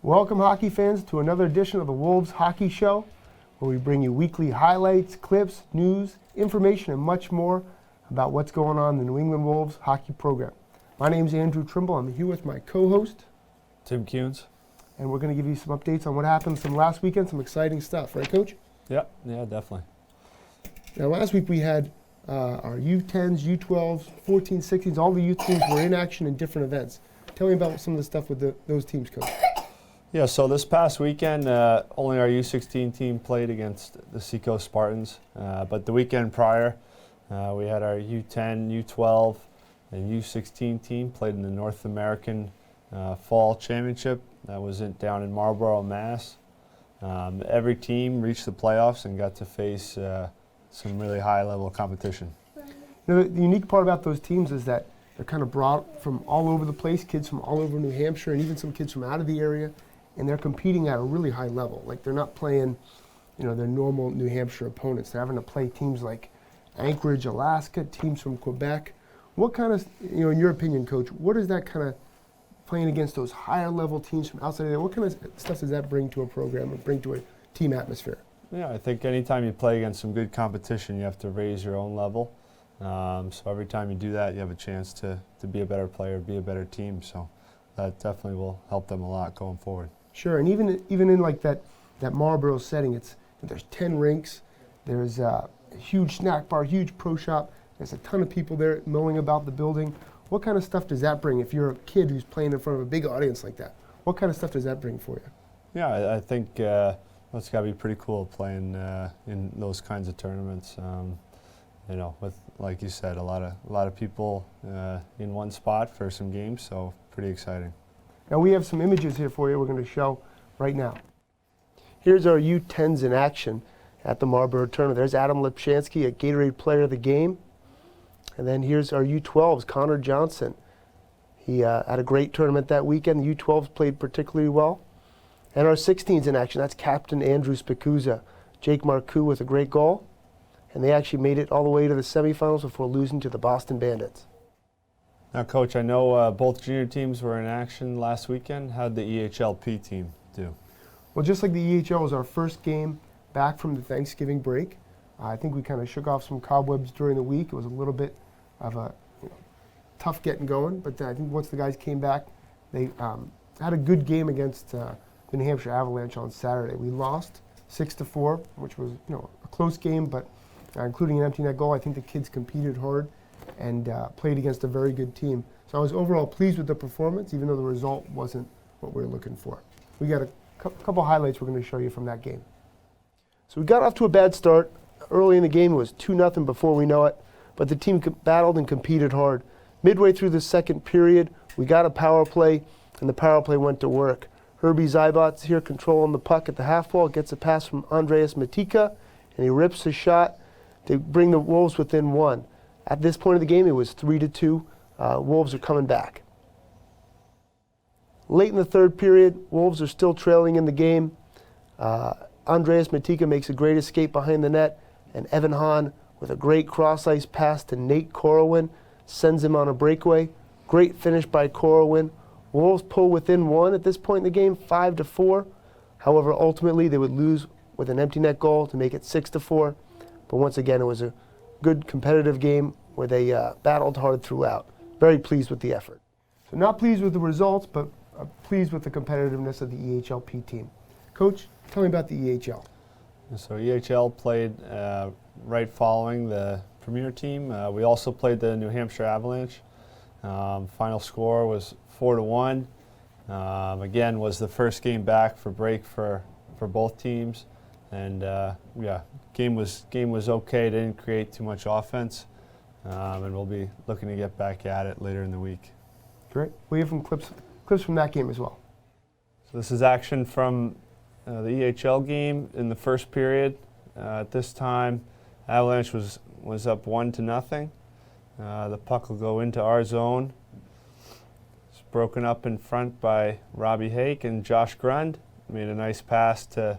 Welcome, hockey fans, to another edition of the Wolves Hockey Show, where we bring you weekly highlights, clips, news, information, and much more about what's going on in the New England Wolves hockey program. My name is Andrew Trimble. I'm here with my co-host, Tim Kuhns. And we're going to give you some updates on what happened from last weekend, some exciting stuff, right, Coach? Yeah, definitely. Now, last week we had our U10s, U12s, 14s, 16s, all the youth teams were in action in different events. Tell me about some of the stuff with those teams, Coach. Yeah, so this past weekend, only our U16 team played against the Seacoast Spartans. But the weekend prior, we had our U10, U12, and U16 team played in the North American Fall Championship. That was down in Marlborough, Mass. Every team reached the playoffs and got to face some really high-level competition. You know, the unique part about those teams is that they're kind of brought from all over the place, kids from all over New Hampshire, and even some kids from out of the area, and they're competing at a really high level. Like, they're not playing, their normal New Hampshire opponents. They're having to play teams like Anchorage, Alaska, teams from Quebec. What kind of, in your opinion, Coach, what is that kind of playing against those higher level teams from outside of there? What kind of stuff does that bring to a program or bring to a team atmosphere? Yeah, I think anytime you play against some good competition, you have to raise your own level. So every time you do that, you have a chance to be a better player, be a better team. So that definitely will help them a lot going forward. Sure, and even in like that Marlborough setting, there's 10 rinks, there's a huge snack bar, huge pro shop, there's a ton of people there milling about the building. What kind of stuff does that bring if you're a kid who's playing in front of a big audience like that? What kind of stuff does that bring for you? Yeah, I think that's got to be pretty cool playing in those kinds of tournaments. With, like you said, a lot of people in one spot for some games, so pretty exciting. Now we have some images here for you we're going to show right now. Here's our U10s in action at the Marlborough tournament. There's Adam Lipshansky, a Gatorade Player of the Game. And then here's our U12s, Connor Johnson. He had a great tournament that weekend. The U12s played particularly well. And our 16s in action, that's Captain Andrew Spikuza, Jake Marcoux with a great goal. And they actually made it all the way to the semifinals before losing to the Boston Bandits. Now, Coach, I know both junior teams were in action last weekend. How'd the EHLP team do? Well, just like the EHL was our first game back from the Thanksgiving break. I think we kind of shook off some cobwebs during the week. It was a little bit of a tough getting going, but I think once the guys came back, they had a good game against the New Hampshire Avalanche on Saturday. We lost 6-4, which was a close game, but including an empty net goal, I think the kids competed hard and played against a very good team. So I was overall pleased with the performance, even though the result wasn't what we were looking for. We got a couple highlights we're going to show you from that game. So we got off to a bad start. Early in the game, it was 2-0 before we know it, but the team battled and competed hard. Midway through the second period, we got a power play, and the power play went to work. Herbie Zybot's here controlling the puck at the half wall, gets a pass from Andreas Matika, and he rips the shot to bring the Wolves within one. At this point of the game, it was 3-2. Wolves are coming back. Late in the third period, Wolves are still trailing in the game. Andreas Matika makes a great escape behind the net, and Evan Hahn, with a great cross-ice pass to Nate Corwin, sends him on a breakaway. Great finish by Corwin. Wolves pull within one at this point in the game, 5-4. However, ultimately, they would lose with an empty net goal to make it 6-4. But once again, it was a good competitive game where they battled hard throughout. Very pleased with the effort. So not pleased with the results, but pleased with the competitiveness of the EHLP team. Coach, tell me about the EHL. So EHL played right following the Premier team. We also played the New Hampshire Avalanche. Final score was 4-1. Again, was the first game back for break for both teams. And game was okay. Didn't create too much offense, and we'll be looking to get back at it later in the week. Great. We have some clips from that game as well. So this is action from the EHL game in the first period. At this time, Avalanche was up 1-0. The puck will go into our zone. It's broken up in front by Robbie Hake, and Josh Grund made a nice pass to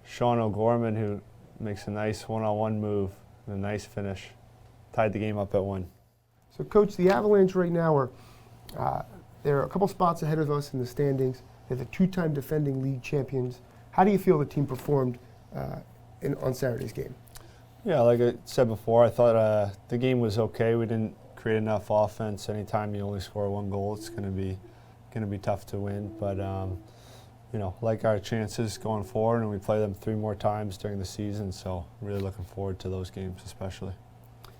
Sean O'Gorman, who makes a nice one-on-one move and a nice finish. Tied the game up at 1. So, Coach, the Avalanche right now they're a couple spots ahead of us in the standings. They're the two-time defending league champions. How do you feel the team performed on Saturday's game? Yeah, like I said before, I thought the game was okay. We didn't create enough offense. Anytime you only score one goal, it's going to be tough to win. But like our chances going forward, and we play them 3 more times during the season. So really looking forward to those games, especially.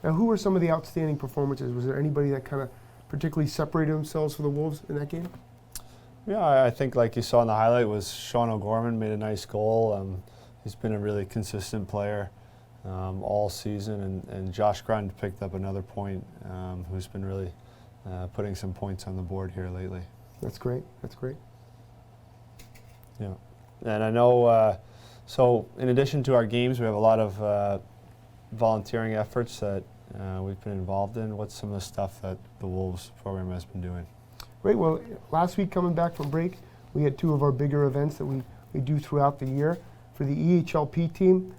Now, who were some of the outstanding performances? Was there anybody that kind of particularly separated themselves for the Wolves in that game? Yeah, I think like you saw in the highlight was Sean O'Gorman made a nice goal. He's been a really consistent player all season, and Josh Grund picked up another point, who's been really putting some points on the board here lately. That's great. That's great. Yeah, and I know, so in addition to our games, we have a lot of volunteering efforts that we've been involved in. What's some of the stuff that the Wolves program has been doing? Great. Well, last week coming back from break, we had 2 of our bigger events that we do throughout the year. For the EHLP team,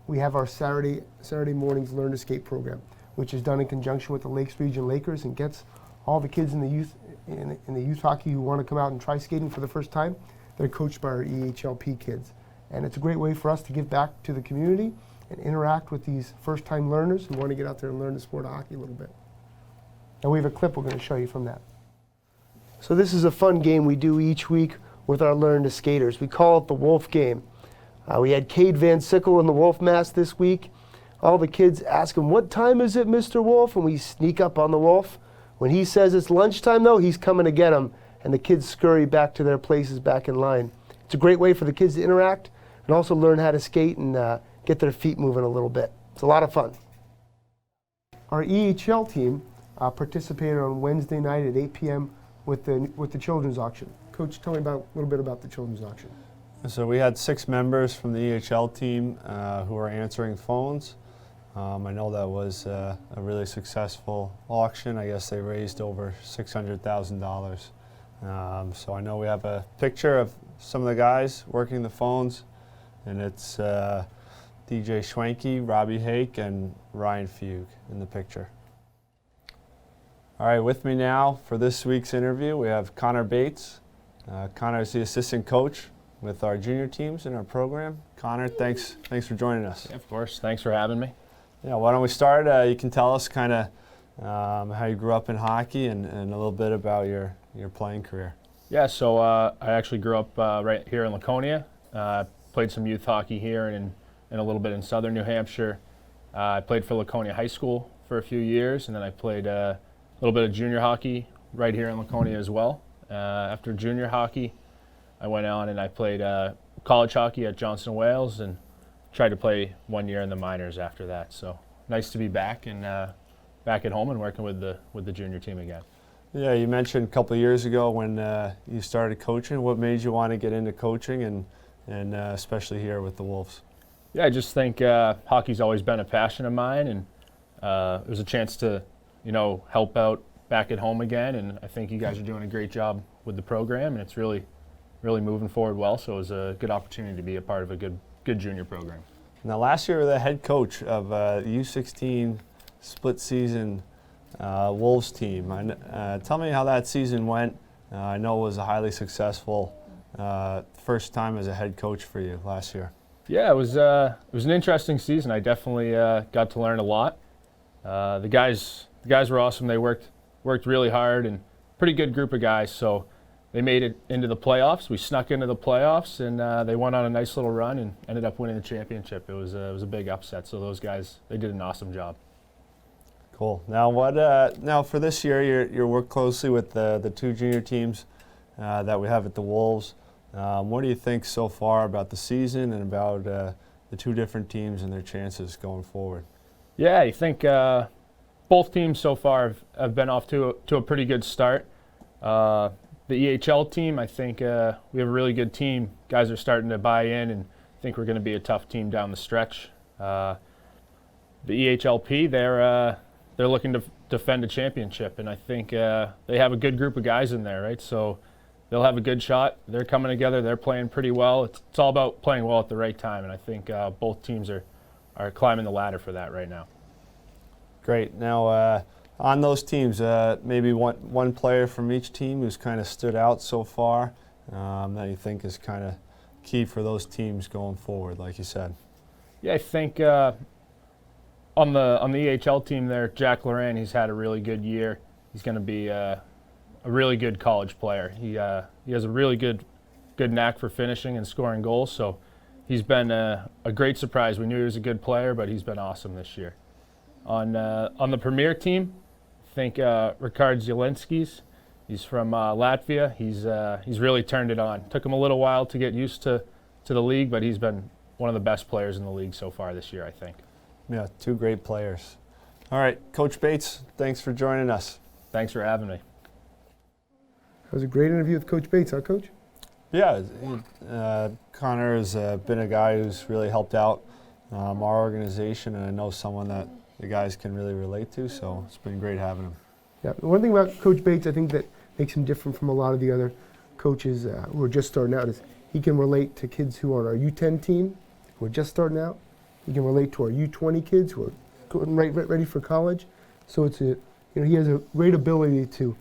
we have our Saturday mornings Learn to Skate program, which is done in conjunction with the Lakes Region Lakers and gets all the kids in the youth hockey who want to come out and try skating for the first time. They're coached by our EHLP kids. And it's a great way for us to give back to the community and interact with these first-time learners who want to get out there and learn the sport of hockey a little bit. And we have a clip we're going to show you from that. So this is a fun game we do each week with our Learn to Skaters. We call it the Wolf Game. We had Cade Van Sickle in the Wolf mask this week. All the kids ask him, "What time is it, Mr. Wolf?" And we sneak up on the Wolf. When he says it's lunchtime, though, he's coming to get them. And the kids scurry back to their places back in line. It's a great way for the kids to interact and also learn how to skate and get their feet moving a little bit. It's a lot of fun. Our EHL team participated on Wednesday night at 8 p.m. with the children's auction. Coach, tell me a little bit about the children's auction. So we had 6 members from the EHL team who were answering phones. I know that was a really successful auction. I guess they raised over $600,000. So I know we have a picture of some of the guys working the phones, and it's DJ Schwenke, Robbie Hake, and Ryan Fugue in the picture. All right, with me now for this week's interview, we have Connor Bates. Connor is the assistant coach with our junior teams in our program. Connor, thanks for joining us. Yeah, of course. Thanks for having me. Yeah, why don't we start? You can tell us kind of how you grew up in hockey and a little bit about your playing career. Yeah, so I actually grew up right here in Laconia. Played some youth hockey here and a little bit in southern New Hampshire. I played for Laconia High School for a few years, and then I played a little bit of junior hockey right here in Laconia as well. After junior hockey, I went on and I played college hockey at Johnson Wales and tried to play 1 year in the minors after that. So nice to be back and back at home and working with the junior team again. Yeah, you mentioned a couple of years ago when you started coaching. What made you want to get into coaching and especially here with the Wolves? Yeah, I just think hockey's always been a passion of mine, and it was a chance to, help out back at home again. And I think you guys are doing a great job with the program, and it's really moving forward well. So it was a good opportunity to be a part of a good junior program. Now, last year you were the head coach of U16 split season Wolves team. Tell me how that season went. I know it was a highly successful first time as a head coach for you last year. Yeah, it was an interesting season. I definitely got to learn a lot. The guys were awesome. They worked really hard, and pretty good group of guys. So they made it into the playoffs. We snuck into the playoffs, and they went on a nice little run and ended up winning the championship. It was a big upset. So those guys, they did an awesome job. Cool. Now now for this year, you're worked closely with the 2 junior teams that we have at the Wolves. What do you think so far about the season and about the 2 different teams and their chances going forward? Yeah, I think both teams so far have been off to a pretty good start. The EHL team, I think we have a really good team. Guys are starting to buy in, and I think we're going to be a tough team down the stretch. The EHLP, they're looking to defend a championship, and I think they have a good group of guys in there, right? So they'll have a good shot. They're coming together. They're playing pretty well. It's all about playing well at the right time, and I think both teams are climbing the ladder for that right now. Great. Now, on those teams, maybe one player from each team who's kind of stood out so far that you think is kind of key for those teams going forward, like you said? Yeah, I think on the EHL team there, Jack Loran, he's had a really good year. He's going to be a really good college player. He has a really good knack for finishing and scoring goals. So he's been a great surprise. We knew he was a good player, but he's been awesome this year. On the Premier team, I think Ricard Zielinskis. He's from Latvia. He's really turned it on. Took him a little while to get used to the league, but he's been one of the best players in the league so far this year, I think. Yeah, two great players. All right, Coach Bates, thanks for joining us. Thanks for having me. That was a great interview with Coach Bates, huh, Coach? Yeah, Connor has been a guy who's really helped out our organization, and I know someone that the guys can really relate to, so it's been great having him. Yeah, the one thing about Coach Bates I think that makes him different from a lot of the other coaches who are just starting out is he can relate to kids who are on our U10 team, who are just starting out. He can relate to our U20 kids who are going ready for college. So he has a great ability to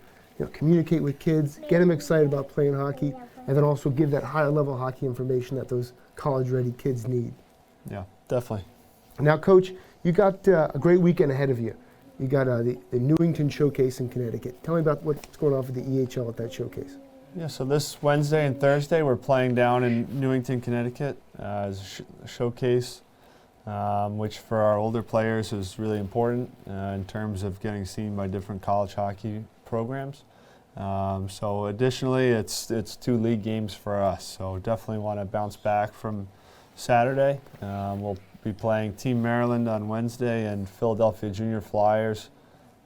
communicate with kids, get them excited about playing hockey, and then also give that higher level hockey information that those college ready kids need. Yeah, definitely. Now, Coach, you got a great weekend ahead of you. You got the Newington Showcase in Connecticut. Tell me about what's going on for the EHL at that showcase. Yeah, so this Wednesday and Thursday we're playing down in Newington, Connecticut as a showcase, which for our older players is really important in terms of getting seen by different college hockey programs. So additionally, it's 2 league games for us, so definitely want to bounce back from Saturday. We'll be playing Team Maryland on Wednesday and Philadelphia Junior Flyers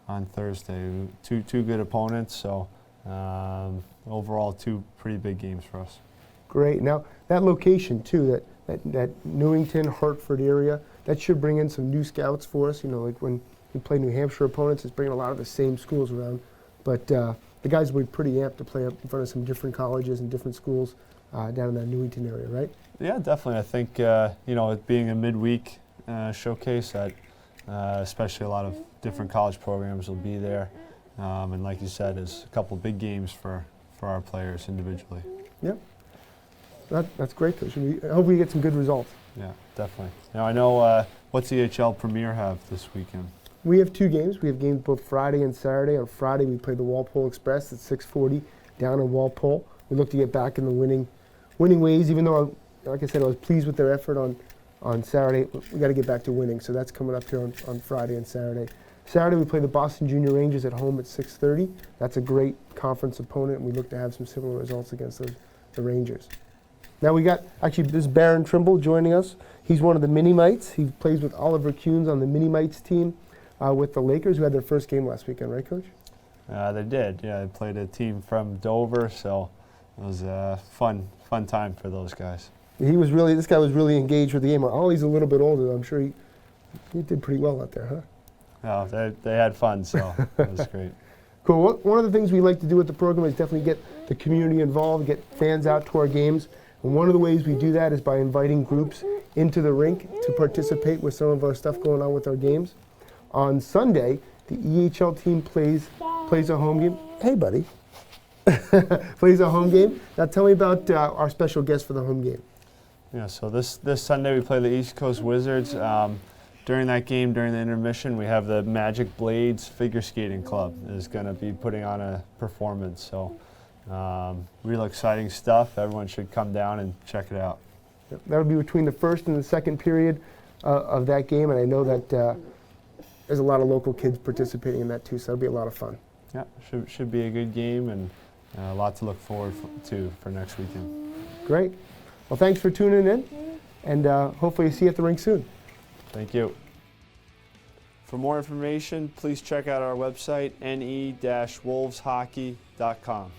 on Thursday. Two good opponents, so overall 2 pretty big games for us. Great. Now, that location, too, that Newington, Hartford area, that should bring in some new scouts for us. Like when we play New Hampshire opponents, it's bringing a lot of the same schools around. But the guys will be pretty amped to play up in front of some different colleges and different schools down in that Newington area, right? Yeah, definitely. I think, it being a midweek showcase, that especially a lot of different college programs will be there. And like you said, there's a couple big games for our players individually. Yep. That's great, Coach. I hope we get some good results. Yeah, definitely. Now, I know, what's EHL Premier have this weekend? We have 2 games. We have games both Friday and Saturday. On Friday, we play the Walpole Express at 6:40 down in Walpole. We look to get back in the winning ways, even though, like I said, I was pleased with their effort on Saturday. We got to get back to winning, so that's coming up here on Friday and Saturday. Saturday, we play the Boston Junior Rangers at home at 6:30. That's a great conference opponent, and we look to have some similar results against the Rangers. Now we got, actually, this is Baron Trimble joining us. He's one of the Mini-Mites. He plays with Oliver Kuhns on the Mini-Mites team with the Lakers, who had their first game last weekend, right, Coach? They did. Yeah, they played a team from Dover, so it was a fun time for those guys. This guy was really engaged with the game. Ollie's a little bit older. I'm sure he did pretty well out there, huh? Oh, they had fun, so it was great. Cool. One of the things we like to do with the program is definitely get the community involved, get fans out to our games. And one of the ways we do that is by inviting groups into the rink to participate with some of our stuff going on with our games. On Sunday, the EHL team plays a home game. Hey, buddy. Plays a home game. Now tell me about our special guest for the home game. Yeah, so this Sunday we play the East Coast Wizards. During that game, during the intermission, we have the Magic Blades Figure Skating Club is going to be putting on a performance. So real exciting stuff. Everyone should come down and check it out. Yep. That'll be between the first and the second period of that game, and I know that there's a lot of local kids participating in that too, so that'll be a lot of fun. Yeah, should be a good game and a lot to look forward to for next weekend. Great. Well, thanks for tuning in, and hopefully see you at the rink soon. Thank you. For more information, please check out our website, ne-wolveshockey.com.